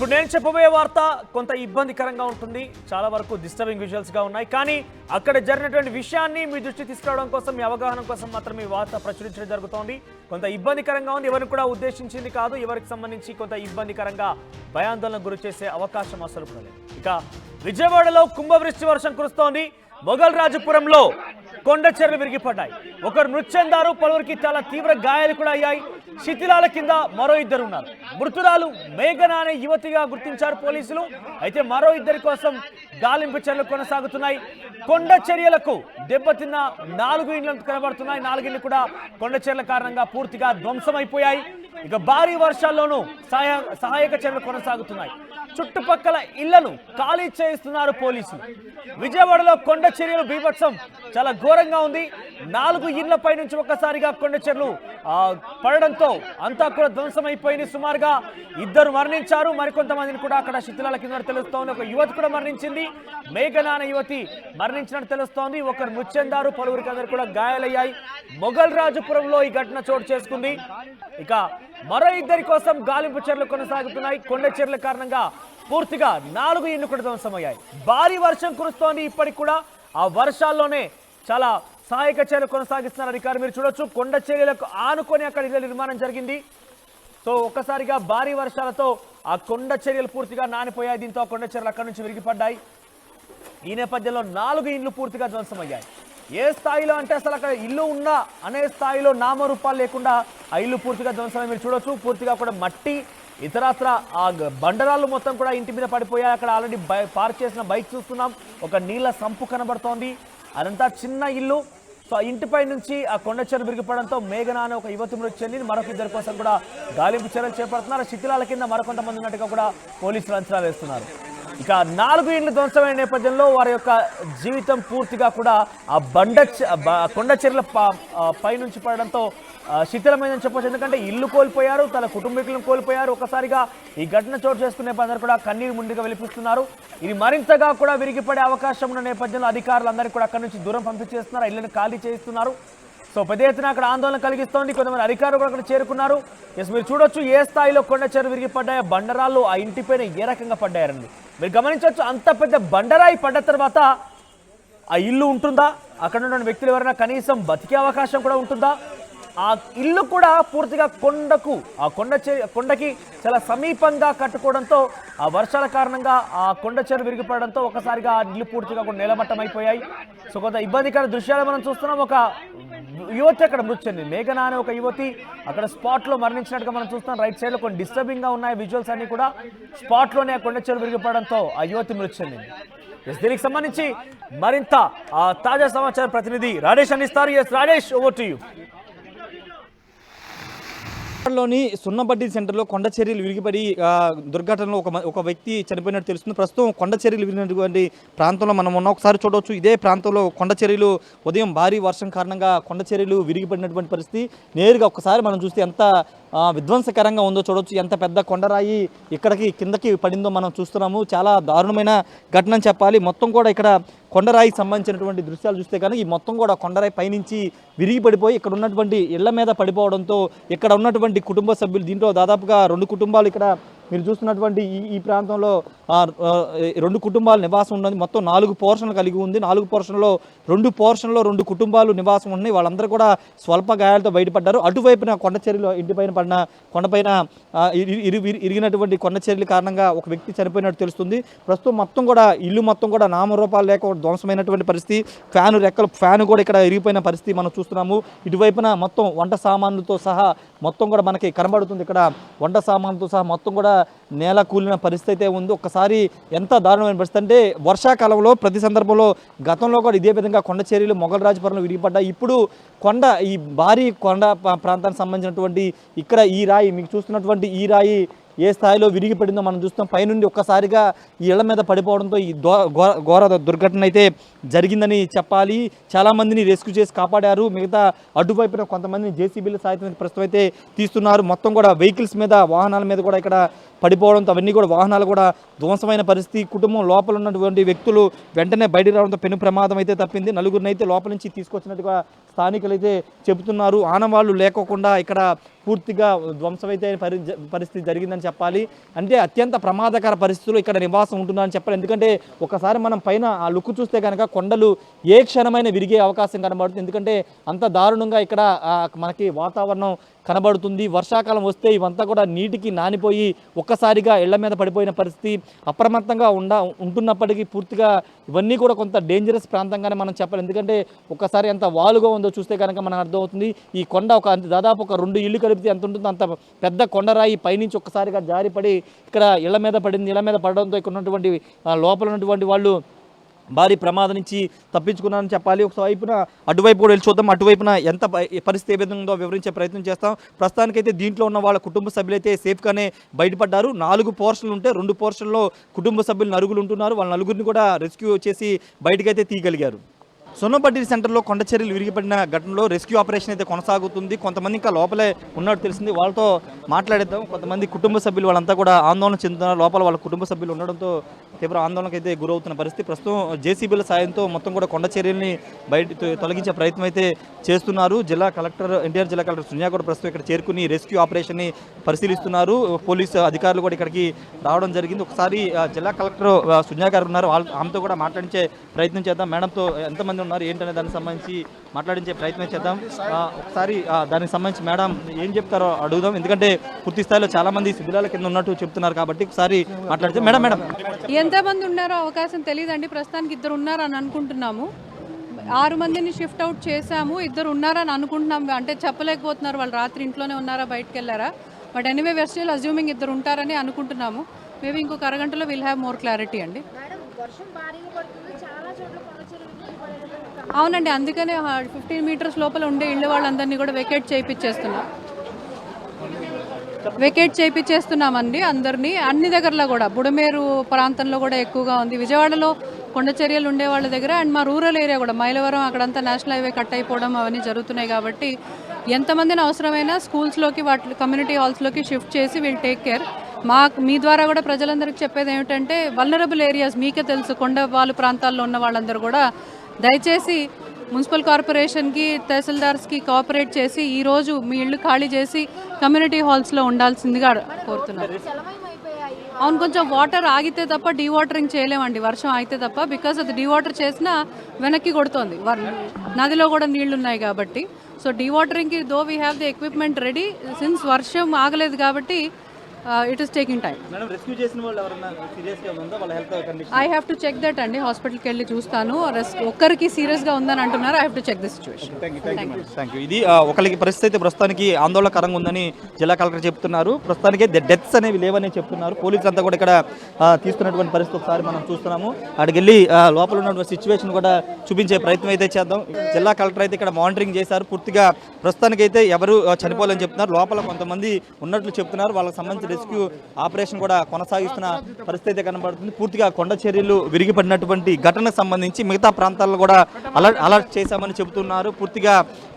ఇప్పుడు నేను చెప్పబోయే వార్త కొంత ఇబ్బందికరంగా ఉంటుంది, చాలా వరకు డిస్టర్బింగ్ విజువల్స్గా ఉన్నాయి. కానీ అక్కడ జరిగినటువంటి విషయాన్ని మీ దృష్టి తీసుకురావడం కోసం, మీ అవగాహన కోసం మాత్రమే ఈ వార్త ప్రచురించడం జరుగుతోంది. కొంత ఇబ్బందికరంగా ఉంది, ఎవరిని కూడా ఉద్దేశించింది కాదు. ఎవరికి సంబంధించి కొంత ఇబ్బందికరంగా భయాందోళనకు గురి చేసే అవకాశం అసలు కూడా లేదు. ఇక విజయవాడలో కుంభవృష్టి వర్షం కురుస్తోంది. మొగల్ రాజపురంలో కొండ చెర్లు విరిగిపడ్డాయి. ఒకరు మృతి చెందారు, పలువురికి చాలా తీవ్ర గాయాలు కూడా అయ్యాయి. శిథిలాల కింద మరో ఇద్దరు ఉన్నారు. మృతురాలు మేఘన అనే యువతిగా గుర్తించారు పోలీసులు. అయితే మరో ఇద్దరి కోసం గాలింపు చర్యలు కొనసాగుతున్నాయి. కొండ చర్యలకు దెబ్బతిన్న 4 ఇండ్లు కనబడుతున్నాయి. 4 ఇండ్లు కూడా కొండ చర్యల కారణంగా పూర్తిగా ధ్వంసమైపోయాయి. ఇక భారీ వర్షాల్లోనూ సహాయక చర్యలు కొనసాగుతున్నాయి. చుట్టుపక్కల ఇళ్లను ఖాళీ చేయిస్తున్నారు పోలీసులు. విజయవాడలో కొండ చర్యలు బీభత్సం చాలా ఘోరంగా ఉంది. 4 ఇళ్లపై నుంచి ఒక్కసారిగా కొండ చర్యలు పడడంతో అంతా కూడా ధ్వంసమైపోయింది. సుమారుగా 2 మరణించారు, మరికొంతమందిని కూడా అక్కడ శిథిలాల కింద తెలుస్తోంది. ఒక యువతి కూడా మరణించింది, మేఘన అనే యువతి మరణించినట్టు తెలుస్తోంది. ఒకరు మృతి చెందారు, పలువురికి అందరు కూడా గాయాలయ్యాయి. మొగల్ రాజపురంలో ఈ ఘటన చోటు చేసుకుంది. ఇక మరో ఇద్దరి కోసం గాలింపు చర్యలు కొనసాగుతున్నాయి. కొండ చర్యల కారణంగా పూర్తిగా 4 ఇండ్లు కూడా ధ్వంసమయ్యాయి. భారీ వర్షం కురుస్తోంది. ఇప్పటికి కూడా ఆ వర్షాల్లోనే చాలా సహాయక చర్యలు కొనసాగిస్తున్నారు అధికారులు. మీరు చూడొచ్చు, కొండ చర్యలకు ఆనుకొని అక్కడ ఇళ్ల నిర్మాణం జరిగింది. సో ఒక్కసారిగా భారీ వర్షాలతో ఆ కొండ చర్యలు పూర్తిగా నానిపోయాయి. దీంతో కొండ చర్యలు అక్కడి నుంచి విరిగిపడ్డాయి. ఈ నేపథ్యంలో 4 ఇండ్లు పూర్తిగా ధ్వంసమయ్యాయి. ఏ స్థాయిలో అంటే అసలు అక్కడ ఇల్లు ఉన్నా అనే స్థాయిలో నామరూపాలు లేకుండా ఆ ఇల్లు పూర్తిగా ధ్వంసమై మీరు చూడొచ్చు. పూర్తిగా కూడా మట్టి, ఇతరత్ర ఆ బండరాళ్ళు మొత్తం కూడా ఇంటి మీద పడిపోయాయి. అక్కడ ఆల్రెడీ పార్క్ చేసిన బైక్ చూస్తున్నాం. ఒక నీళ్ళ సంపు కనబడుతోంది. అదంతా చిన్న ఇల్లు. సో ఇంటిపై నుంచి ఆ కొండ చర్యలు విరిగిపడంతో మేఘన అనే ఒక యువతి మృతి చెంది మరొక ఇద్దరి కోసం కూడా గాలింపు చర్యలు చేపడుతున్నారు. శిథిలాల కింద మరికొంతమంది ఉన్నట్టుగా కూడా పోలీసులు అంచనా వేస్తున్నారు. ఇక 4 ఇండ్లు ధ్వంసమైన నేపథ్యంలో వారి యొక్క జీవితం పూర్తిగా కూడా ఆ కొండ చర్యల పై నుంచి పడడంతో శిథిలమైందని చెప్పవచ్చు. ఎందుకంటే ఇల్లు కోల్పోయారు, తన కుటుంబీకులను కోల్పోయారు. ఒకసారిగా ఈ ఘటన చోటు చేసుకునే అందరూ కూడా కన్నీరు ముందుగా వెలిపిస్తున్నారు. ఇది మరింతగా కూడా విరిగిపడే అవకాశం ఉన్న నేపథ్యంలో అధికారులందరికీ కూడా అక్కడి నుంచి దూరం పంపించేస్తున్నారు, ఇళ్లను ఖాళీ చేస్తున్నారు. సో పెద్ద ఎత్తున అక్కడ ఆందోళన కలిగిస్తోంది. కొంతమంది అధికారులు కూడా అక్కడ చేరుకున్నారు. ఎస్ మీరు చూడొచ్చు ఏ స్థాయిలో కొండ చర్యలు విరిగిపడ్డాయో, బండరాళ్ళు ఆ ఇంటిపైన ఏ రకంగా పడ్డాయండి మీరు గమనించవచ్చు. అంత పెద్ద బండరాయి పడ్డ తర్వాత ఆ ఇల్లు ఉంటుందా? అక్కడ ఉన్న వ్యక్తులు ఎవరైనా కనీసం బతికే అవకాశం కూడా ఉంటుందా? ఆ ఇల్లు కూడా పూర్తిగా కొండకి చాలా సమీపంగా కట్టుకోవడంతో ఆ వర్షాల కారణంగా ఆ కొండ చర్యలు విరిగిపడడంతో ఒకసారిగా ఆ ఇల్లు పూర్తిగా కూడా నేలమట్టం అయిపోయాయి. సో కొంత ఇబ్బందికర దృశ్యాలు మనం చూస్తున్నాం. ఒక యువతి అక్కడ మృతి చెందింది. మేఘన అనే ఒక యువతి అక్కడ స్పాట్లో మరణించినట్టుగా మనం చూస్తున్నాం. రైట్ సైడ్లో కొన్ని డిస్టర్బింగ్గా ఉన్నాయి విజువల్స్ అన్ని కూడా. స్పాట్లోనే ఆ కొండ చర్యలు విరిగిపడడంతో ఆ యువతి మృతి చెందింది. దీనికి సంబంధించి మరింత తాజా సమాచారం ప్రతినిధి రాజేష్ అందిస్తారు. Yes Rajesh, over to you. లోని సున్నబడ్డీ సెంటర్లో కొండ చర్యలు విరిగిపడి దుర్ఘటనలో ఒక వ్యక్తి చనిపోయినట్టు తెలుస్తుంది. ప్రస్తుతం కొండ చర్యలు విరిగినటువంటి ప్రాంతంలో మనం ఉన్న ఒకసారి చూడవచ్చు. ఇదే ప్రాంతంలో కొండ చర్యలు ఉదయం భారీ వర్షం కారణంగా కొండ చర్యలు విరిగిపడినటువంటి పరిస్థితి. నేరుగా ఒకసారి మనం చూస్తే ఎంత విధ్వంసకరంగా ఉందో చూడవచ్చు. ఎంత పెద్ద కొండరాయి ఇక్కడికి కిందకి పడిందో మనం చూస్తున్నాము. చాలా దారుణమైన ఘటన అని చెప్పాలి. మొత్తం కూడా ఇక్కడ కొండరాయికి సంబంధించినటువంటి దృశ్యాలు చూస్తే కానీ ఈ మొత్తం కూడా కొండరాయి పైనుంచి విరిగి పడిపోయి ఇక్కడ ఉన్నటువంటి ఇళ్ల మీద పడిపోవడంతో ఇక్కడ ఉన్నటువంటి కుటుంబ సభ్యులు, దీంట్లో దాదాపుగా 2 కుటుంబాలు ఇక్కడ మీరు చూస్తున్నటువంటి ఈ ప్రాంతంలో 2 కుటుంబాలు నివాసం ఉన్నది. మొత్తం 4 పోర్షన్లు కలిగి ఉంది. 4 పోర్షన్లో 2 పోర్షన్లో 2 కుటుంబాలు నివాసం ఉన్నాయి. వాళ్ళందరూ కూడా స్వల్ప గాయాలతో బయటపడ్డారు. అటువైపున కొండ చర్యలు ఇంటిపైన పడిన కొండపైన ఇరిగినటువంటి కొండ చర్యల కారణంగా ఒక వ్యక్తి చనిపోయినట్టు తెలుస్తుంది. ప్రస్తుతం మొత్తం కూడా ఇల్లు మొత్తం కూడా నామరూపాలు లేక ధ్వంసమైనటువంటి పరిస్థితి. ఫ్యాను కూడా ఇక్కడ ఇరిగిపోయిన పరిస్థితి మనం చూస్తున్నాము. ఇటువైపున మొత్తం వంట సామాన్లతో సహా మొత్తం కూడా మనకి కనబడుతుంది. ఇక్కడ వంట సామాన్లతో సహా మొత్తం కూడా నేల కూలిన పరిస్థితి అయితే ఉంది. ఒక్కసారి ఎంత దారుణమైన పరిస్థితి అంటే వర్షాకాలంలో ప్రతి సందర్భంలో గతంలో కూడా ఇదే విధంగా కొండ చర్యలు మొగల్ రాజపురంలో విరిగిపడ్డాయి. ఇప్పుడు ఈ భారీ కొండ ప్రాంతానికి సంబంధించినటువంటి ఇక్కడ ఈ రాయి మీకు చూస్తున్నటువంటి ఈ రాయి ఏ స్థాయిలో విరిగిపడిందో మనం చూస్తాం. పైనుండి ఒక్కసారిగా ఈ ఇళ్ల మీద పడిపోవడంతో ఈ ఘోర దుర్ఘటన అయితే జరిగిందని చెప్పాలి. చాలామందిని రెస్క్యూ చేసి కాపాడారు. మిగతా అడ్డువైపున కొంతమందిని జేసీబీల సాయంతో ప్రస్తుతం అయితే తీస్తున్నారు. మొత్తం కూడా వెహికల్స్ మీద, వాహనాల మీద కూడా ఇక్కడ పడిపోవడంతో అవన్నీ కూడా వాహనాలు కూడా ధ్వంసమైన పరిస్థితి. కుటుంబం లోపల ఉన్నటువంటి వ్యక్తులు వెంటనే బయటికి రావడంతో పెను ప్రమాదం అయితే తప్పింది. నలుగురిని అయితే లోపల నుంచి తీసుకొచ్చినట్టుగా స్థానికులు అయితే చెబుతున్నారు. ఆనవాళ్ళు లేకోకుండా ఇక్కడ పూర్తిగా ధ్వంసమైతే పరిస్థితి జరిగిందని చెప్పాలి. అంటే అత్యంత ప్రమాదకర పరిస్థితులు ఇక్కడ నివాసం ఉంటున్నారని చెప్పాలి. ఎందుకంటే ఒకసారి మనం పైన ఆ లుక్ చూస్తే కనుక కొండలు ఏ క్షణమైన విరిగే అవకాశం కనబడుతుంది. ఎందుకంటే అంత దారుణంగా ఇక్కడ మనకి వాతావరణం కనబడుతుంది. వర్షాకాలం వస్తే ఇవంతా కూడా నీటికి నానిపోయి ఒక్కసారిగా ఇళ్ల మీద పడిపోయిన పరిస్థితి. అప్రమత్తంగా ఉంటున్నప్పటికీ పూర్తిగా ఇవన్నీ కూడా కొంత డేంజరస్ ప్రాంతంగానే మనం చెప్పాలి. ఎందుకంటే ఒక్కసారి ఎంత వాలుగా ఉందో చూస్తే కనుక మనకు అర్థమవుతుంది. ఈ కొండ దాదాపు ఒక 2 ఇళ్ళు కలిపితే ఎంత ఉంటుందో అంత పెద్ద కొండరాయి పైనుంచి ఒక్కసారిగా జారిపడి ఇక్కడ ఇళ్ల మీద పడింది. ఇళ్ల మీద పడడంతో ఇక్కడ ఉన్నటువంటి లోపల ఉన్నటువంటి వాళ్ళు భారీ ప్రమాదం నుంచి తప్పించుకున్నారని చెప్పాలి. ఒకవైపున అటువైపు కూడా వెళ్ళి చూద్దాం. అటువైపున ఎంత పరిస్థితి ఏ విధంగా ఉందో వివరించే ప్రయత్నం చేస్తాం. ప్రస్తుతానికైతే దీంట్లో ఉన్న వాళ్ళ కుటుంబ సభ్యులైతే సేఫ్గానే బయటపడ్డారు. 4 పోర్షన్లు ఉంటే 2 పోర్షన్లో కుటుంబ సభ్యులు నలుగురు ఉంటున్నారు. వాళ్ళ నలుగురిని కూడా రెస్క్యూ చేసి బయటకైతే తీయగలిగారు. సున్నబడ్డి సెంటర్లో కొండ చర్యలు విరిగిపడిన ఘటనలో రెస్క్యూ ఆపరేషన్ అయితే కొనసాగుతుంది. కొంతమంది ఇంకా లోపలే ఉన్నట్టు తెలిసింది. వాళ్ళతో మాట్లాడేద్దాం. కొంతమంది కుటుంబ సభ్యులు వాళ్ళంతా కూడా ఆందోళన చెందుతున్నారు. లోపల వాళ్ళ కుటుంబ సభ్యులు ఉండడంతో తీవ్ర ఆందోళనకు అయితే గురవుతున్న పరిస్థితి. ప్రస్తుతం జేసీబీల సాయంతో మొత్తం కూడా కొండ చర్యల్ని బయట తొలగించే ప్రయత్నం అయితే చేస్తున్నారు. జిల్లా కలెక్టర్ ఎన్టీఆర్ జిల్లా కలెక్టర్ సునియా కూడా ప్రస్తుతం ఇక్కడ చేరుకుని రెస్క్యూ ఆపరేషన్ని పరిశీలిస్తున్నారు. పోలీసు అధికారులు కూడా ఇక్కడికి రావడం జరిగింది. ఒకసారి జిల్లా కలెక్టర్ సునియా గారు ఉన్నారు. ఆమెతో కూడా మాట్లాడించే ప్రయత్నం చేద్దాం. మేడంతో ఎంతమంది ఉన్నారు ఏంటనే దానికి సంబంధించి మాట్లాడించే ప్రయత్నం చేద్దాం. ఒకసారి దానికి సంబంధించి మేడం ఏం చెప్తారో అడుగుదాం. ఎందుకంటే పూర్తి స్థాయిలో చాలా మంది శిథిలాల కింద ఉన్నట్టు చెప్తున్నారు కాబట్టి ఒకసారి మాట్లాడితే మేడం ఎంతమంది ఉన్నారో అవకాశం తెలియదండి. ప్రస్తుతానికి 2 ఉన్నారని అనుకుంటున్నాము. 6 మందిని షిఫ్ట్ అవుట్ చేశాము. 2 ఉన్నారని అనుకుంటున్నాము. అంటే చెప్పలేకపోతున్నారు వాళ్ళు రాత్రి ఇంట్లోనే ఉన్నారా బయటకు వెళ్ళారా. But anyway we are still assuming 2 ఉంటారని అనుకుంటున్నాము. మేబీ ఇంకొక అరగంటలో విల్ హ్యావ్ మోర్ క్లారిటీ అండి. అవునండి, అందుకనే 15 మీటర్స్ లోపల ఉండే ఇళ్ళు వాళ్ళందరినీ కూడా వెకేట్ చేయించేస్తున్నామండి. అందరినీ అన్ని దగ్గరలో కూడా బుడమేరు ప్రాంతంలో కూడా ఎక్కువగా ఉంది. విజయవాడలో కొండ చర్యలు ఉండే వాళ్ళ దగ్గర అండ్ మా రూరల్ ఏరియా కూడా మైలవరం అక్కడంతా నేషనల్ హైవే కట్ అయిపోవడం అవన్నీ జరుగుతున్నాయి. కాబట్టి ఎంతమందిని అవసరమైనా స్కూల్స్లోకి వాటి కమ్యూనిటీ హాల్స్లోకి షిఫ్ట్ చేసి విల్ టేక్ కేర్. మీ ద్వారా కూడా ప్రజలందరికీ చెప్పేది ఏమిటంటే వల్నరబుల్ ఏరియాస్ మీకే తెలుసు, కొండవాలు ప్రాంతాల్లో ఉన్న వాళ్ళందరూ కూడా దయచేసి మున్సిపల్ కార్పొరేషన్కి తహసీల్దార్స్కి కోఆపరేట్ చేసి ఈరోజు మీ ఇళ్ళు ఖాళీ చేసి కమ్యూనిటీ హాల్స్లో ఉండాల్సిందిగా కోరుతున్నారు. అవును, కొంచెం వాటర్ ఆగితే తప్ప డీవాటరింగ్ చేయలేమండి, వర్షం ఆగితే తప్ప. బికాస్ అది డీవాటర్ చేసినా వెనక్కి కొడుతోంది, నదిలో కూడా నీళ్లు ఉన్నాయి కాబట్టి. సో డీవాటరింగ్కి though we have the equipment ready. Since వర్షం ఆగలేదు కాబట్టి it is taking time. I have to check that అండి. హాస్పిటల్కి వెళ్ళి చూస్తాను. ఒక్కరికి సీరియస్గా ఉందని అంటున్నారు. I have to check the situation. Thank you. ఇది ఒకరికి పరిస్థితి ప్రస్తుతానికి ఆందోళనకరంగా ఉందని జిల్లా కలెక్టర్ చెప్తున్నారు. ప్రస్తుతానికి డెత్స్ అనేవి లేవని చెప్తున్నారు. పోలీసులు అంతా కూడా ఇక్కడ తీస్తున్నటువంటి పరిస్థితి ఒకసారి మనం చూస్తున్నాము. అక్కడికి వెళ్ళి లోపల ఉన్నటువంటి సిచ్యువేషన్ కూడా చూపించే ప్రయత్నం అయితే చేద్దాం. జిల్లా కలెక్టర్ అయితే ఇక్కడ మానిటరింగ్ చేశారు. పూర్తిగా ప్రస్తుతానికి అయితే ఎవరు చనిపోవాలని చెప్తున్నారు. లోపల కొంతమంది ఉన్నట్లు చెప్తున్నారు. వాళ్ళకి సంబంధించి రెస్క్యూ ఆపరేషన్ కూడా కొనసాగిస్తున్న పరిస్థితి కనబడుతుంది. పూర్తిగా కొండ చర్యలు విరిగిపడినటువంటి ఘటనకు సంబంధించి మిగతా ప్రాంతాల్లో కూడా అలర్ట్ చేశామని చెబుతున్నారు. పూర్తిగా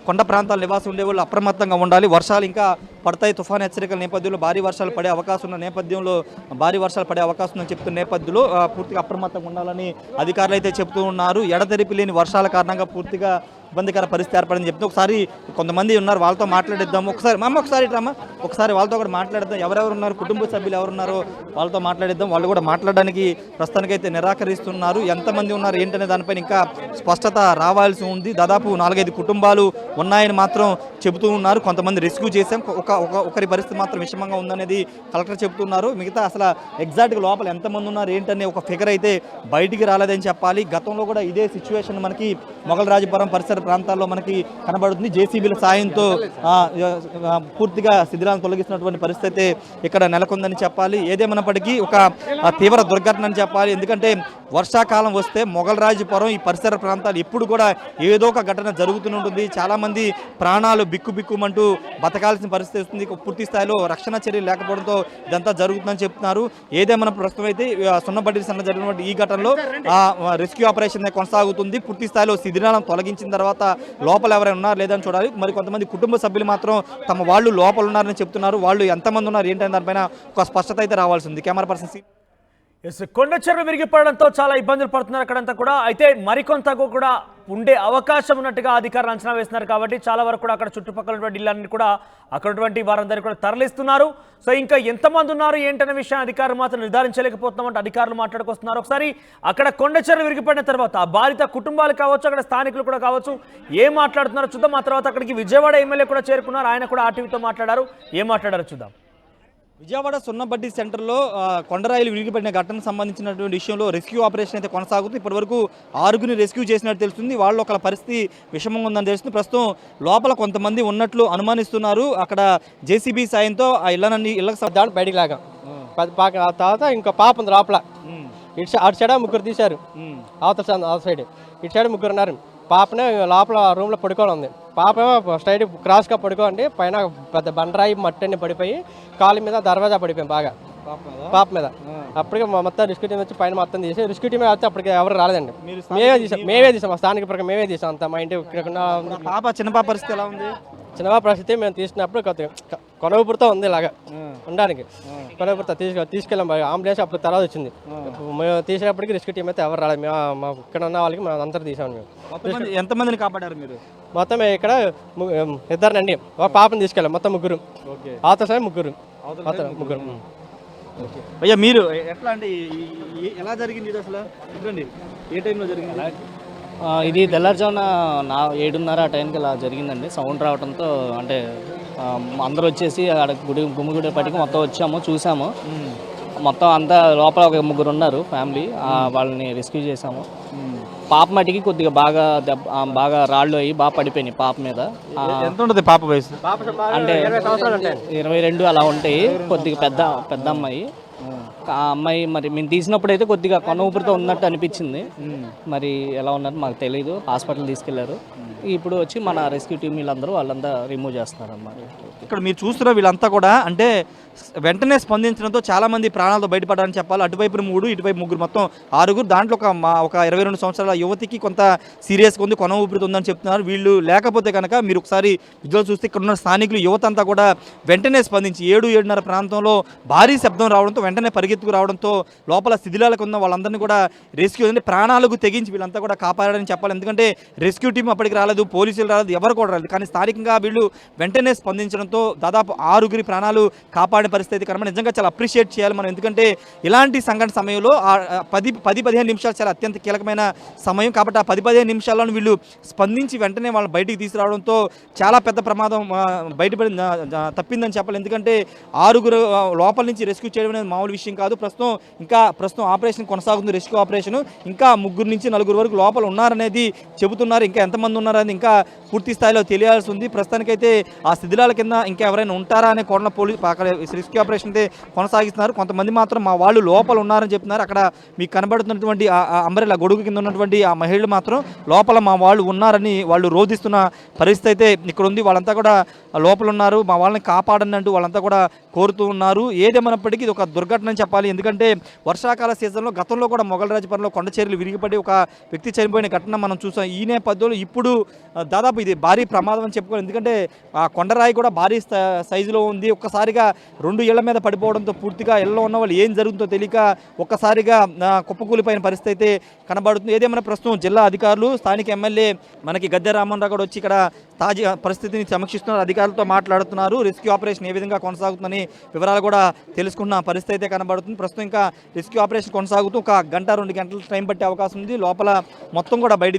కొండ ప్రాంతాల నివాసం ఉండే వాళ్ళు అప్రమత్తంగా ఉండాలి. వర్షాలు ఇంకా పడతాయి. తుఫాను హెచ్చరికల నేపథ్యంలో భారీ వర్షాలు పడే అవకాశం ఉన్న నేపథ్యంలో ఉందని చెప్తున్న నేపథ్యంలో పూర్తిగా అప్రమత్తంగా ఉండాలని అధికారులు అయితే చెబుతూ ఉన్నారు. ఎడతెరిపి లేని వర్షాల కారణంగా పూర్తిగా ఇబ్బందికర పరిస్థితి ఏర్పడింది చెప్తే ఒకసారి కొంతమంది ఉన్నారు, వాళ్ళతో మాట్లాడిద్దాం. ఒకసారి వాళ్ళతో కూడా మాట్లాడిద్దాం. ఎవరెవరు ఉన్నారు, కుటుంబ సభ్యులు ఎవరున్నారో వాళ్ళతో మాట్లాడిద్దాం. వాళ్ళు కూడా మాట్లాడడానికి ప్రస్తుతానికైతే నిరాకరిస్తున్నారు. ఎంతమంది ఉన్నారు ఏంటనే దానిపైన ఇంకా స్పష్టత రావాల్సి ఉంది. దాదాపు 4-5 కుటుంబాలు ఉన్నాయని మాత్రం చెబుతూ ఉన్నారు. కొంతమంది రెస్క్యూ చేశాం, ఒకరి పరిస్థితి మాత్రం విషమంగా ఉందనేది కలెక్టర్ చెబుతున్నారు. మిగతా అసలు ఎగ్జాక్ట్గా లోపల ఎంతమంది ఉన్నారు ఏంటనే ఒక ఫిగర్ అయితే బయటికి రాలేదని చెప్పాలి. గతంలో కూడా ఇదే సిచ్యువేషన్ మనకి మొగల్రాజపురం పరిసర ప్రాంతాల్లో మనకి కనబడుతుంది. జేసీబీల సాయంతో పూర్తిగా శిథిలాలను తొలగిస్తున్నటువంటి పరిస్థితి ఇక్కడ నెలకొందని చెప్పాలి. ఏదేమైనప్పటికీ ఒక తీవ్ర దుర్ఘటన అని చెప్పాలి. ఎందుకంటే వర్షాకాలం వస్తే మొగల్రాజుపురం ఈ పరిసర ప్రాంతాలు ఎప్పుడు కూడా ఏదో ఒక ఘటన జరుగుతూనే ఉంటుంది. చాలామంది ప్రాణాలు బిక్కుబిక్కుమంటూ బతకాల్సిన పరిస్థితి వస్తుంది. పూర్తి స్థాయిలో రక్షణ చర్యలు లేకపోవడంతో ఇదంతా జరుగుతుందని చెప్తున్నారు. ఏదేమైనా ప్రస్తుతం అయితే సున్నబడ్డి సన్న జరిగినటువంటి ఈ ఘటనలో రెస్క్యూ ఆపరేషన్ కొనసాగుతుంది. పూర్తి స్థాయిలో శిథిలాలను తొలగించిన తర్వాత లోపల ఎవరైనా ఉన్నారు లేదని చూడాలి. మరి కొంతమంది కుటుంబ సభ్యులు మాత్రం తమ వాళ్ళు లోపల ఉన్నారని చెప్తున్నారు. వాళ్ళు ఎంతమంది ఉన్నారు ఏంటనే దానిపైన ఒక స్పష్టత అయితే రావాల్సి ఉంది. కెమెరా పర్సన్ కొండ చెరువు విరిగిపడడంతో చాలా ఇబ్బందులు పడుతున్నారు అక్కడంతా కూడా. అయితే మరికొంత కూడా ఉండే అవకాశం ఉన్నట్టుగా అధికారులు అంచనా వేస్తున్నారు. కాబట్టి చాలా వరకు కూడా అక్కడ చుట్టుపక్కల ఉన్నటువంటి ఇళ్ళన్నీ కూడా అక్కడటువంటి వారందరికీ కూడా తరలిస్తున్నారు. సో ఇంకా ఎంతమంది ఉన్నారు ఏంటనే విషయం అధికారులు మాత్రం నిర్ధారించలేకపోతున్నామంటే అధికారులు మాట్లాడుకొస్తున్నారు. ఒకసారి అక్కడ కొండ చెరువు విరిగిపడిన తర్వాత ఆ బాధిత కుటుంబాలు కావచ్చు, అక్కడ స్థానికులు కూడా కావచ్చు, ఏం మాట్లాడుతున్నారో చూద్దాం. ఆ తర్వాత అక్కడికి విజయవాడ ఎమ్మెల్యే కూడా చేరుకున్నారు. ఆయన కూడా ఆర్టీవీతో మాట్లాడారు. ఏం మాట్లాడారో చూద్దాం. విజయవాడ సున్నబడ్డి సెంటర్లో కొండరాయిలు విరిగిపడిన ఘటనకు సంబంధించినటువంటి విషయంలో రెస్క్యూ ఆపరేషన్ అయితే కొనసాగుతుంది. ఇప్పటివరకు 6గురిని రెస్క్యూ చేసినట్టు తెలుస్తుంది. వాళ్ళు ఒకళ్ళ పరిస్థితి విషమంగా ఉందని తెలుస్తుంది. ప్రస్తుతం లోపల కొంతమంది ఉన్నట్లు అనుమానిస్తున్నారు. అక్కడ జేసీబీ సాయంతో ఆ ఇళ్ళకి బయటికి లాగా తర్వాత ఇంకా పాప ఉంది లోపల. అటు సైడ్ ముగ్గురు తీశారు, అవతల సైడ్ ఇటు సైడ్ ముగ్గురు ఉన్నారు. పాపనే లోపల రూమ్లో పడుకోవాలి ఉంది. పాప స్ట్రైట్ క్రాస్గా పడుకోండి, పైన పెద్ద బండరాయి మట్టి పడిపోయి కాలు మీద దర్వాజా పడిపోయింది బాగా పాప మీద. అప్పటికే మొత్తం రెస్క్యూ టీం వచ్చి పైన మొత్తం తీసి రెస్క్యూ టీమే వచ్చి అప్పటికి ఎవరు రాలేదండి. మేమే తీసాం స్థానిక ప్రకారం మేమే తీసాం అంతా. మా ఇంటి పాప చిన్న పాప పరిస్థితి ఎలా ఉంది? చిన్నపాప పరిస్థితి మేము తీసినప్పుడు కొనవుపురితో ఉంది ఇలాగా ఉండడానికి. కొనవుపురితో తీసుకెళ్ళాం అంబులెన్స్. అప్పుడు తర్వాత వచ్చింది. మేము తీసేటప్పటికి రెస్క్యూ టీం అయితే ఎవరు రాలేదు. మేము ఇక్కడ ఉన్న వాళ్ళకి మేము అందరూ తీసాము. మేము ఎంతమందిని కాపాడారు మీరు? మొత్తం ఇక్కడ ఇద్దరినండి, ఒక పాపని తీసుకెళ్ళాం. మొత్తం ముగ్గురు, అవతల సైడ్ ముగ్గురు. అయ్యా మీరు ఎట్లా అంటే ఎలా జరిగింది ఇది అసలు? చెప్పండి, ఏ టైంలో జరిగింది? ఇది తెల్లారుజామున 7:30 ఆ టైంకి ఇలా జరిగిందండి. సౌండ్ రావడంతో అంటే అందరూ వచ్చేసి అక్కడ గుమ్మిగుడి పట్టుకు మొత్తం వచ్చాము, చూసాము. మొత్తం అంతా లోపల ఒక ముగ్గురు ఉన్నారు ఫ్యామిలీ, వాళ్ళని రెస్క్యూ చేసాము. పాప మట్టికి కొద్దిగా బాగా రాళ్ళు అయ్యి బాగా పడిపోయినాయి పాప మీద. ఎంత ఉంటుంది పాప వయసు? అంటే 22 అలా ఉంటాయి. కొద్దిగా పెద్ద అమ్మాయి. ఆ అమ్మాయి మరి మేము తీసినప్పుడు అయితే కొద్దిగా కొన ఊపిరితో ఉన్నట్టు అనిపించింది. మరి ఎలా ఉన్నట్టు మాకు తెలియదు. హాస్పిటల్ తీసుకెళ్లారు. ఇప్పుడు వచ్చి మన రెస్క్యూ టీం వాళ్ళంతా రిమూవ్ చేస్తున్నారు అన్నమాట. ఇక్కడ మీరు చూస్తున్న వీళ్ళంతా కూడా అంటే వెంటనే స్పందించడంతో చాలామంది ప్రాణాలతో బయటపడారని చెప్పాలి. అటువైపు 3, ఇటువైపు 3, మొత్తం 6. దాంట్లో ఒక 22 సంవత్సరాల యువతికి కొంత సీరియస్గా ఉంది, కొన ఊపిరితో ఉందని చెప్తున్నారు. వీళ్ళు లేకపోతే కనుక మీరు ఒకసారి విజువల్ చూస్తే ఇక్కడ ఉన్న స్థానికులు యువత అంతా కూడా వెంటనే స్పందించి 7-7:30 ప్రాంతంలో భారీ శబ్దం రావడంతో వెంటనే పరిగెత్తుకు రావడంతో లోపల శిథిలాలకు ఉన్న వాళ్ళందరినీ కూడా రెస్క్యూ అంటే ప్రాణాలకు తెగించి వీళ్ళంతా కూడా కాపాడారని చెప్పాలి. ఎందుకంటే రెస్క్యూ టీం అప్పటికి రాలేదు, పోలీసులు రాలేదు, ఎవరు కూడా రాలేదు. కానీ స్థానికంగా వీళ్ళు వెంటనే స్పందించడంతో దాదాపు 6 ప్రాణాలు కాపాడిన పరిస్థితి కనుక నిజంగా చాలా అప్రిషియేట్ చేయాలి మనం. ఎందుకంటే ఇలాంటి సంఘటన సమయంలో 10-15 నిమిషాలు చాలా అత్యంత కీలకమైన సమయం. కాబట్టి ఆ 10-15 నిమిషాల్లోనూ వీళ్ళు స్పందించి వెంటనే వాళ్ళని బయటికి తీసుకురావడంతో చాలా పెద్ద ప్రమాదం తప్పిందని చెప్పాలి. ఎందుకంటే 6 లోపల నుంచి రెస్క్యూ చేయడం అనేది మామూలు విషయం కాదు. ప్రస్తుతం ఆపరేషన్ కొనసాగుతుంది, రెస్క్యూ ఆపరేషన్. ఇంకా 3-4 వరకు లోపల ఉన్నారనేది చెబుతున్నారు. ఇంకా ఎంతమంది ఉన్నారని ఇంకా పూర్తి స్థాయిలో తెలియాల్సి ఉంది. ప్రస్తుతానికైతే ఆ శిథిలాల కింద ఇంకా ఎవరైనా ఉంటారా అనే కోణంలో పోలీసు అక్కడ రెస్క్యూ ఆపరేషన్ అయితే కొనసాగిస్తున్నారు. కొంతమంది మాత్రం మా వాళ్ళు లోపల ఉన్నారని చెప్తున్నారు. అక్కడ మీకు కనబడుతున్నటువంటి అంబరెల్లా గొడుగు కింద ఉన్నటువంటి ఆ మహిళలు మాత్రం లోపల మా వాళ్ళు ఉన్నారని వాళ్ళు రోధిస్తున్న పరిస్థితి అయితే ఇక్కడ ఉంది. వాళ్ళంతా కూడా లోపల ఉన్నారు, మా వాళ్ళని కాపాడండి అంటూ వాళ్ళంతా కూడా కోరుతూ ఉన్నారు. ఏదేమైనప్పటికీ ఇది ఒక దుర్ఘటన అని చెప్పాలి. ఎందుకంటే వర్షాకాల సీజన్లో గతంలో కూడా మొగల్రాజుపురంలో కొండ చర్యలు విరిగిపడి ఒక వ్యక్తి చనిపోయిన ఘటన మనం చూసాం. ఈ నేపథ్యంలో ఇప్పుడు దాదాపు ఇది భారీ ప్రమాదం అని చెప్పుకోవాలి. ఎందుకంటే ఆ కొండరాయి కూడా భారీ సైజులో ఉంది. ఒక్కసారిగా 2 ఇళ్ల మీద పడిపోవడంతో పూర్తిగా ఇళ్లలో ఉన్న వాళ్ళు ఏం జరుగుతుందో తెలియక ఒక్కసారిగా కుప్పకూలిపోయిన పరిస్థితి అయితే కనబడుతుంది. ఏదేమైనా ప్రస్తుతం జిల్లా అధికారులు, స్థానిక ఎమ్మెల్యే మనకి గద్దె రామన్రావు కూడా వచ్చి ఇక్కడ తాజా పరిస్థితిని సమీక్షిస్తున్నారు, అధికారులతో మాట్లాడుతున్నారు. రెస్క్యూ ఆపరేషన్ ఏ విధంగా కొనసాగుతుందని వివరాలు కూడా తెలుసుకున్న పరిస్థితి అయితే కనబడుతుంది. ప్రస్తుతం ఇంకా రెస్క్యూ ఆపరేషన్ కొనసాగుతూ 1-2 గంటల టైం పట్టే అవకాశం ఉంది. లోపల మొత్తం కూడా బయట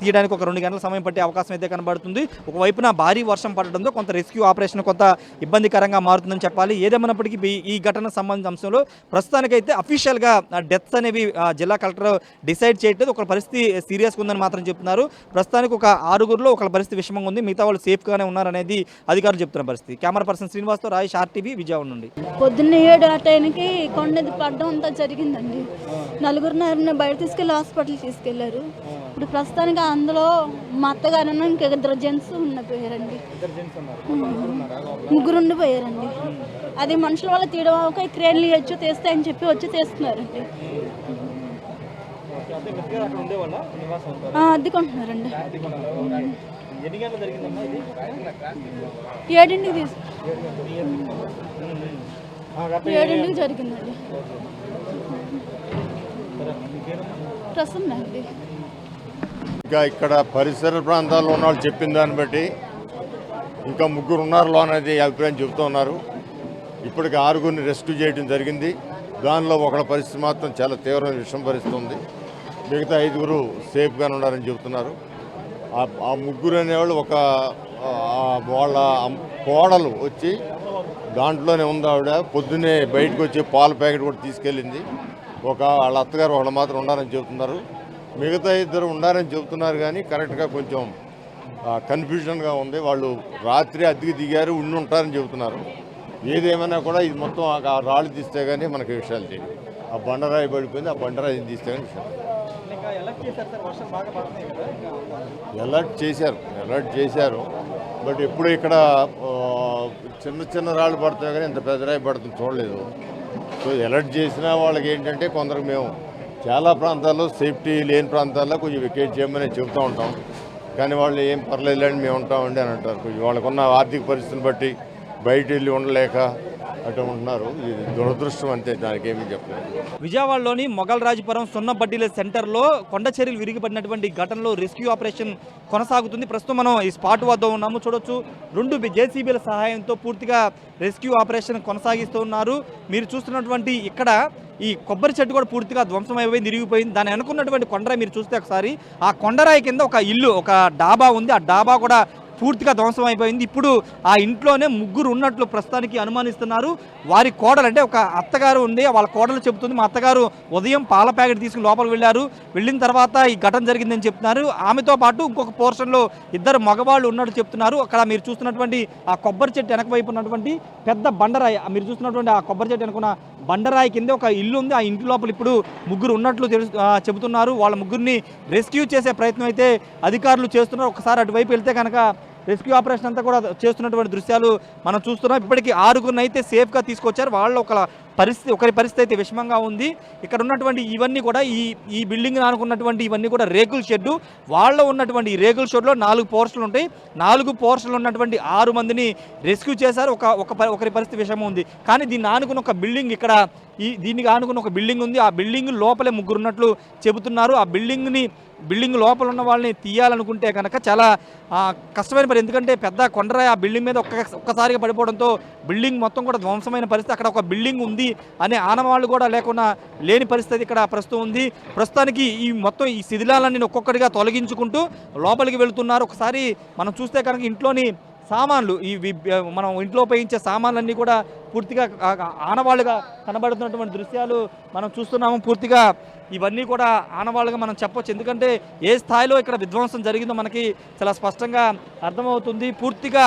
తీయడానికి ఒక 2 గంటల సమయం పట్టే అవకాశం అయితే కనబడుతుంది. ఒకవైపున భారీ వర్షం పడడంతో కొంత రెస్క్యూ ఆపరేషన్ కొంత ఇబ్బందికరంగా మారుతుందని చెప్పాలి. ఏదేమైనప్పటికీ ఈ ఘటనకు సంబంధించిన అంశంలో ప్రస్తుతానికైతే అఫీషియల్గా డెత్స్ అనేవి జిల్లా కలెక్టర్ డిసైడ్ చేయట్లేదు. ఒక పరిస్థితి సీరియస్గా ఉందని మాత్రం చెప్తున్నారు. ప్రస్తుతానికి ఒక 6లో ఒక పరిస్థితి పరిస్థితి విషమంగా ఉంది, మిగతా వాళ్ళు సేఫ్గానే ఉన్నారనేది అధికారులు చెప్తున్న పరిస్థితి. Camera person శ్రీనివాస్తో Rayesh, RTV, Vijayawada నుండి. పొద్దున్న 7 ఆ టైంకి కొండది పడడం అంతా జరిగిందండి. నలుగురిని బయట తీసుకెళ్ళి హాస్పిటల్ తీసుకెళ్లారు. ఇప్పుడు ప్రస్తుతానికి అందులో మా అత్తగారు ఇంకా ఇద్దరు జెంట్స్ ఉండిపోయారండి, ముగ్గురు ఉండిపోయారండి. అది మనుషుల వల్ల తీయడం ఒక క్రేన్లు వచ్చి తీస్తాయని చెప్పి వచ్చి తీస్తున్నారండి. అద్దెకుంటున్నారండి. 7ంటికి 7ంటికి జరిగిందండి. ప్రసన్న అండి. ఇంకా ఇక్కడ పరిసర ప్రాంతాల్లో ఉన్న వాళ్ళు చెప్పిన దాన్ని బట్టి ఇంకా ముగ్గురు ఉన్నారులో అనేది అభిప్రాయం చెబుతూ ఉన్నారు. ఇప్పటికి 6గురిని రెస్క్యూ చేయడం జరిగింది. దానిలో ఒకళ్ళ పరిస్థితి మాత్రం చాలా తీవ్రమైన విషయం పరిస్థితి ఉంది. మిగతా 5గురు సేఫ్గానే ఉన్నారని చెబుతున్నారు. ఆ ముగ్గురు అనేవాళ్ళు వాళ్ళ కోడలు వచ్చి దాంట్లోనే ఉంది. ఆవిడ పొద్దున్నే బయటకు వచ్చి పాల ప్యాకెట్ కూడా తీసుకెళ్ళింది. వాళ్ళ అత్తగారు ఒకళ్ళు మాత్రం ఉన్నారని చెబుతున్నారు. మిగతా 2 ఉన్నారని చెబుతున్నారు కానీ కరెక్ట్గా కొంచెం కన్ఫ్యూజన్గా ఉంది. వాళ్ళు రాత్రి అద్దెకి దిగారు, ఉండి ఉంటారని చెబుతున్నారు. ఏదేమైనా కూడా ఇది మొత్తం ఆ రాళ్ళు తీస్తే కానీ మనకి విషయాలు తెలియదు. ఆ బండరాయి పడిపోయింది, ఆ బండరాయిని తీస్తే కానీ విషయాలు. అలర్ట్ చేశారు. బట్ ఎప్పుడు ఇక్కడ చిన్న రాళ్ళు పడుతున్నాయి కానీ ఇంత పెద్ద రాయి పడుతుంది చూడలేదు. సో అలర్ట్ చేసిన వాళ్ళకి ఏంటంటే కొందరికి మేము చాలా ప్రాంతాల్లో సేఫ్టీ లేని ప్రాంతాల్లో కొంచెం వెకేట్ చేయమని చెబుతూ ఉంటాం. కానీ వాళ్ళు ఏం పర్లేదులేండి మేము ఉంటామండి అని అంటారు. కొంచెం వాళ్ళకున్న ఆర్థిక పరిస్థితిని బట్టి బయట వెళ్ళి ఉండలేక అటు ఉంటున్నారు. ఇది దురదృష్టం అంతే, దానికి ఏమీ చెప్పలేదు. విజయవాడలోని మొగల్రాజపురం సున్నబడ్డీల సెంటర్లో కొండ చర్యలు విరిగిపడినటువంటి ఘటనలో రెస్క్యూ ఆపరేషన్ కొనసాగుతుంది. ప్రస్తుతం మనం ఈ స్పాట్ వద్ద ఉన్నాము. చూడొచ్చు 2 JCBల సహాయంతో పూర్తిగా రెస్క్యూ ఆపరేషన్ కొనసాగిస్తూ ఉన్నారు. మీరు చూస్తున్నటువంటి ఇక్కడ ఈ కొబ్బరి చెట్టు కూడా పూర్తిగా ధ్వంసమైపోయింది, విరిగిపోయింది. దాన్ని అనుకున్నటువంటి కొండరాయి మీరు చూస్తే ఒకసారి ఆ కొండరాయి కింద ఒక ఇల్లు, ఒక డాబా ఉంది. ఆ డాబా కూడా పూర్తిగా ధ్వంసం అయిపోయింది. ఇప్పుడు ఆ ఇంట్లోనే ముగ్గురు ఉన్నట్లు ప్రస్తుతానికి అనుమానిస్తున్నారు. వారి కోడలు, అంటే ఒక అత్తగారు ఉంది, వాళ్ళ కోడలు చెబుతుంది మా అత్తగారు ఉదయం పాల ప్యాకెట్ తీసుకుని లోపలికి వెళ్ళిన తర్వాత ఈ ఘటన జరిగిందని చెప్తున్నారు. ఆమెతో పాటు ఇంకొక పోర్షన్లో 2 మగవాళ్ళు ఉన్నట్టు చెప్తున్నారు. అక్కడ మీరు చూస్తున్నటువంటి ఆ కొబ్బరి చెట్టు వెనక వైపు ఉన్నటువంటి పెద్ద బండరాయి, మీరు చూస్తున్నటువంటి ఆ కొబ్బరి చెట్టు వెనుకున్న బండరాయి కింద ఒక ఇల్లు ఉంది. ఆ ఇంటి లోపల ఇప్పుడు ముగ్గురు ఉన్నట్లు చెబుతున్నారు. వాళ్ళ ముగ్గురిని రెస్క్యూ చేసే ప్రయత్నం అయితే అధికారులు చేస్తున్నారు. ఒకసారి అటువైపు వెళ్తే కనుక రెస్క్యూ ఆపరేషన్ అంతా కూడా చేస్తున్నటువంటి దృశ్యాలు మనం చూస్తున్నాం. ఇప్పటికీ 6గురిని అయితే సేఫ్గా తీసుకొచ్చారు. వాళ్ళ ఒకరి పరిస్థితి అయితే విషమంగా ఉంది. ఇక్కడ ఉన్నటువంటి ఇవన్నీ కూడా ఈ బిల్డింగ్ ఆనుకున్నటువంటి ఇవన్నీ కూడా రేకుల షెడ్డు. వాళ్ళ ఉన్నటువంటి ఈ రేకుల షెడ్లో 4 పోర్షన్లు ఉంటాయి. 4 పోర్షన్లు ఉన్నటువంటి 6 మందిని రెస్క్యూ చేశారు. ఒకరి పరిస్థితి విషమం ఉంది. కానీ దీన్ని ఆనుకున్న ఒక బిల్డింగ్, ఇక్కడ దీనికి ఆనుకున్న ఒక బిల్డింగ్ ఉంది. ఆ బిల్డింగ్ లోపలే ముగ్గురు ఉన్నట్లు చెబుతున్నారు. ఆ బిల్డింగ్ లోపల ఉన్న వాళ్ళని తీయాలనుకుంటే కనుక చాలా కష్టమైన పని. ఎందుకంటే పెద్ద కొండరాయి ఆ బిల్డింగ్ మీద ఒక్కసారిగా పడిపోవడంతో బిల్డింగ్ మొత్తం కూడా ధ్వంసమైన పరిస్థితి. అక్కడ ఒక బిల్డింగ్ ఉంది అనే ఆనవాళ్ళు కూడా లేని పరిస్థితి ఇక్కడ ప్రస్తుతం ఉంది. ప్రస్తుతానికి ఈ శిథిలాలన్నీ ఒక్కొక్కటిగా తొలగించుకుంటూ లోపలికి వెళుతున్నారు. ఒకసారి మనం చూస్తే కనుక ఇంట్లోని సామాన్లు, మనం ఇంట్లో ఉపయోగించే సామాన్లన్నీ కూడా పూర్తిగా ఆనవాళ్ళుగా కనబడుతున్నటువంటి దృశ్యాలు మనం చూస్తున్నాము. పూర్తిగా ఇవన్నీ కూడా ఆనవాళ్ళుగా మనం చెప్పొచ్చు. ఎందుకంటే ఏ స్థాయిలో ఇక్కడ విధ్వంసం జరిగిందో మనకి చాలా స్పష్టంగా అర్థమవుతుంది. పూర్తిగా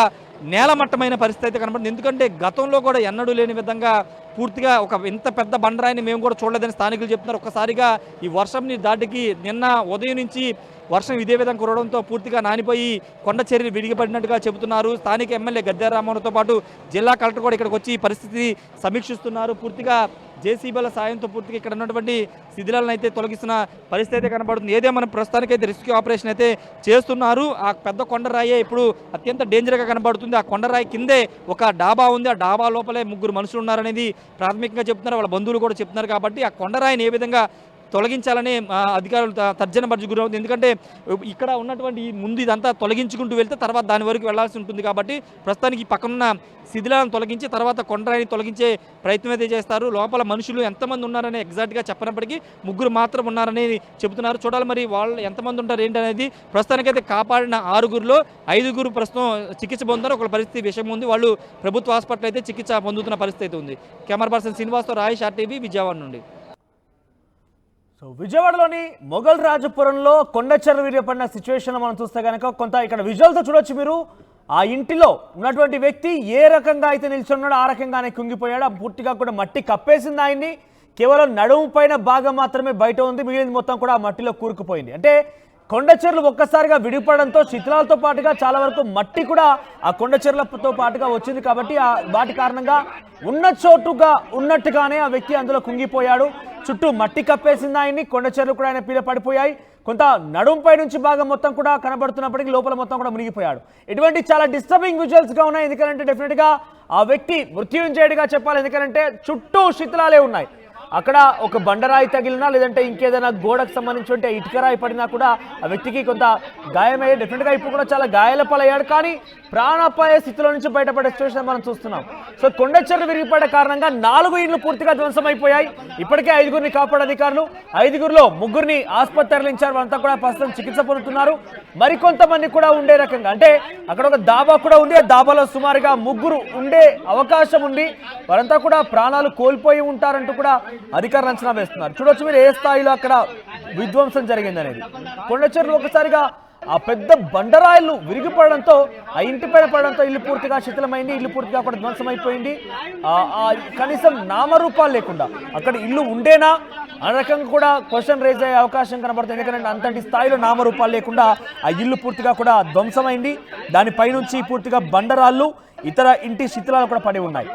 నేలమట్టమైన పరిస్థితి అయితే కనబడుతుంది. ఎందుకంటే గతంలో కూడా ఎన్నడూ లేని విధంగా పూర్తిగా ఇంత పెద్ద బండరాయిని మేము కూడా చూడలేదని స్థానికులు చెప్తున్నారు. ఒక్కసారిగా ఈ వర్షంని దాటికి నిన్న ఉదయం నుంచి వర్షం ఇదే విధంగా కురవడంతో పూర్తిగా నానిపోయి కొండ చర్యలు విరిగిపడినట్టుగా చెబుతున్నారు. స్థానిక ఎమ్మెల్యే గద్దె రామ్మోహన్తో పాటు జిల్లా కలెక్టర్ కూడా ఇక్కడికి వచ్చి పరిస్థితి సమీక్షిస్తున్నారు. పూర్తిగా JCBల సాయంతో పూర్తిగా ఇక్కడ ఉన్నటువంటి శిథిలాలను అయితే తొలగిస్తున్న పరిస్థితి అయితే కనబడుతుంది. ఏదేమైనా ప్రస్తుతానికైతే రెస్క్యూ ఆపరేషన్ అయితే చేస్తున్నారు. ఆ పెద్ద కొండరాయే ఇప్పుడు అత్యంత డేంజర్గా కనబడుతుంది. ఆ కొండరాయి కిందే ఒక డాబా ఉంది. ఆ డాబా లోపలే 3 మనుషులు ఉన్నారనేది ప్రాథమికంగా చెప్తున్నారు. వాళ్ళ బంధువులు కూడా చెప్తున్నారు. కాబట్టి ఆ కొండరాయిని ఏ విధంగా తొలగించాలని అధికారులు తర్జన భర్జన గురవుతుంది. ఎందుకంటే ఇక్కడ ఉన్నటువంటి ముందు ఇదంతా తొలగించుకుంటూ వెళ్తే తర్వాత దాని వరకు వెళ్లాల్సి ఉంటుంది. కాబట్టి ప్రస్తుతానికి పక్కనున్న శిథిలాలను తొలగించి తర్వాత కొండరాయిని తొలగించే ప్రయత్నం అయితే చేస్తారు. లోపల మనుషులు ఎంతమంది ఉన్నారని ఎగ్జాక్ట్గా చెప్పనప్పటికీ 3 మాత్రం ఉన్నారని చెబుతున్నారు. చూడాలి మరి వాళ్ళు ఎంతమంది ఉంటారు ఏంటనేది. ప్రస్తుతానికైతే కాపాడిన 6గురిలో 5గురు ప్రస్తుతం చికిత్స పొందుతారు. ఒకరి పరిస్థితి విషయం ఉంది. వాళ్ళు ప్రభుత్వ హాస్పిటల్ అయితే చికిత్స పొందుతున్న పరిస్థితి ఉంది. Camera person శ్రీనివాస్తో Rayesh, RTV, Vijayawada నుండి. సో విజయవాడలోని మొఘల్ రాజపురంలో కొండచెర్ల విరిగిపడిన సిచ్యువేషన్ మనం చూస్తే కనుక కొంత ఇక్కడ విజువల్తో చూడొచ్చు మీరు. ఆ ఇంటిలో ఉన్నటువంటి వ్యక్తి ఏ రకంగా అయితే నిల్చున్నాడో ఆ రకంగానే కుంగిపోయాడు. పూర్తిగా కూడా మట్టి కప్పేసింది ఆయన్ని. కేవలం నడుము పైన భాగం మాత్రమే బయట ఉంది, మిగిలింది మొత్తం కూడా ఆ మట్టిలో కూరుకుపోయింది. అంటే కొండచెర్లు ఒక్కసారిగా విడిపడంతో శిథిలాలతో పాటుగా చాలా వరకు మట్టి కూడా ఆ కొండచెర్లతో పాటుగా వచ్చింది. కాబట్టి వాటి కారణంగా ఉన్న చోటుగా ఉన్నట్టుగానే ఆ వ్యక్తి అందులో కుంగిపోయాడు. చుట్టూ మట్టి కప్పేసింది ఆయన్ని. కొండచెర్లు కూడా ఆయన పీల పడిపోయాయి. కొంత నడుంపై నుంచి భాగం మొత్తం కూడా కనబడుతున్నప్పటికీ లోపల మొత్తం కూడా మునిగిపోయాడు. ఇటువంటి చాలా డిస్టర్బింగ్ విజువల్స్గా ఉన్నాయి. ఎందుకంటే డెఫినెట్గా ఆ వ్యక్తి మృత్యుంజయుడిగా చెప్పాలి. ఎందుకంటే చుట్టూ శిథిలాలే ఉన్నాయి. అక్కడ ఒక బండరాయి తగిలినా లేదంటే ఇంకేదైనా గోడకు సంబంధించి ఇటుకరాయి పడినా కూడా ఆ వ్యక్తికి కొంత గాయమయ్యే. డెఫినెట్గా ఇప్పుడు కూడా చాలా గాయాల పాలయ్యాడు. కానీ ప్రాణాపాయ స్థితిలో నుంచి బయటపడే సిచ్యువేషన్ మనం చూస్తున్నాం. సో కొండచెర్లు విరిగిపడే కారణంగా 4 ఇళ్లు పూర్తిగా ధ్వంసమైపోయాయి. ఇప్పటికే 5గురిని కాపాడే అధికారులు 5గురిలో 3గురిని ఆసుపత్రి తరలించారు. వాళ్ళంతా కూడా ప్రస్తుతం చికిత్స పొందుతున్నారు. మరికొంతమంది కూడా ఉండే రకంగా అంటే అక్కడ ఒక దాబా కూడా ఉంది. ఆ దాబాలో సుమారుగా 3 ఉండే అవకాశం ఉంది. వారంతా కూడా ప్రాణాలు కోల్పోయి ఉంటారంటూ కూడా అధికారులు అంచనా వేస్తున్నారు. చూడొచ్చు మీరు ఏ స్థాయిలో అక్కడ విధ్వంసం జరిగింది అనేది. కొండచెర్లు ఒకసారిగా ఆ పెద్ద బండరాయిలు విరిగిపడడంతో ఆ ఇంటి పైన పడడంతో ఇల్లు పూర్తిగా శిథిలమైంది. ఇల్లు పూర్తిగా కూడా ధ్వంసమైపోయింది. కనీసం నామరూపాలు లేకుండా అక్కడ ఇల్లు ఉండేనా ఆ రకంగా కూడా క్వశ్చన్ రేజ్ అయ్యే అవకాశం కనబడుతుంది. ఎందుకంటే అంతటి స్థాయిలో నామరూపాలు లేకుండా ఆ ఇల్లు పూర్తిగా కూడా ధ్వంసమైంది. దానిపైనుంచి పూర్తిగా బండరాళ్ళు ఇతర ఇంటి శిథిలాలు కూడా పడి ఉన్నాయి.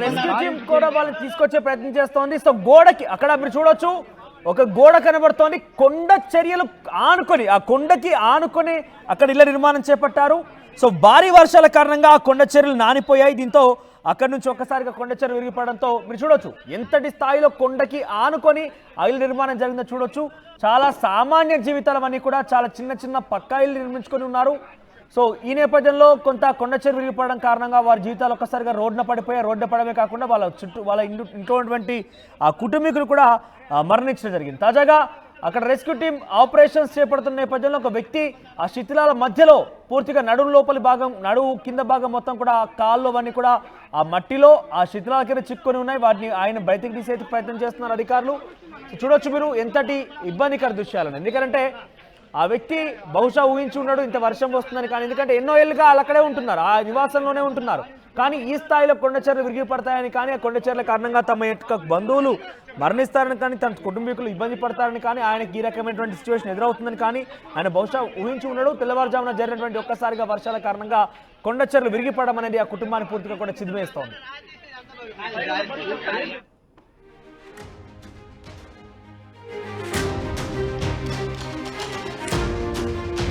రెస్క్యూ టీమ్ కూడా వాళ్ళని తీసుకొచ్చే ప్రయత్నం చేస్తోంది. సో గోడకి అక్కడ మీరు చూడొచ్చు ఒక గోడ కనబడుతోంది. కొండ చర్యలు ఆనుకొని ఆ కొండకి ఆనుకొని అక్కడ ఇళ్ల నిర్మాణం చేపట్టారు. సో భారీ వర్షాల కారణంగా ఆ కొండ చర్యలు నానిపోయాయి. దీంతో అక్కడి నుంచి ఒక్కసారిగా కొండచెర్లు విరిగిపడడంతో మీరు చూడొచ్చు ఎంతటి స్థాయిలో కొండకి ఆనుకొని ఇల్లు నిర్మాణం జరిగిందో చూడొచ్చు. చాలా సామాన్య జీవితాలవన్నీ కూడా చాలా చిన్న చిన్న పక్కా ఇల్లు నిర్మించుకొని ఉన్నారు. సో ఈ నేపథ్యంలో కొంత కొండచెర్లు విరిగిపడడం కారణంగా వారి జీవితాలు ఒక్కసారిగా రోడ్డున పడిపోయాయి. రోడ్డున పడమే కాకుండా వాళ్ళ చుట్టూ వాళ్ళ ఇంట్లో ఉన్నటువంటి ఆ కుటుంబీకులు కూడా మరణించడం జరిగింది. తాజాగా అక్కడ రెస్క్యూ టీమ్ ఆపరేషన్స్ చేపడుతున్న నేపథ్యంలో ఒక వ్యక్తి ఆ శిథిలాల మధ్యలో పూర్తిగా నడుము లోపలి భాగం నడువు కింద భాగం మొత్తం కూడా కాళ్ళు అవన్నీ కూడా ఆ మట్టిలో ఆ శిథిలాల కింద చిక్కుకొని ఉన్నాయి. వాటిని ఆయన బయటకు తీసే ప్రయత్నం చేస్తున్నారు అధికారులు. చూడొచ్చు మీరు ఎంతటి ఇబ్బందికర దృశ్యాలను. ఎందుకంటే ఆ వ్యక్తి బహుశా ఊహించి ఉన్నాడు ఇంత వర్షం వస్తుందని. కానీ ఎందుకంటే ఎన్నో ఏళ్ళుగా వాళ్ళు అక్కడే ఉంటున్నారు, ఆ నివాసంలోనే ఉంటున్నారు. కానీ ఈ స్థాయిలో కొండచెర్లు విరిగిపడతాయని కానీ ఆ కొండచెర్ల కారణంగా తమ యొక్క బంధువులు మరణిస్తారని కానీ తన కుటుంబీకులు ఇబ్బంది పడతారని కానీ ఆయనకి ఈ రకమైనటువంటి సిచ్యువేషన్ ఎదురవుతుందని కానీ ఆయన బహుశా ఊహించి ఉన్నాడు. తెల్లవారుజామున జరిగినటువంటి ఒక్కసారిగా వర్షాల కారణంగా కొండచెర్లు విరిగిపడడం అనేది ఆ కుటుంబాన్ని పూర్తిగా కూడా చిదిమేస్తోంది.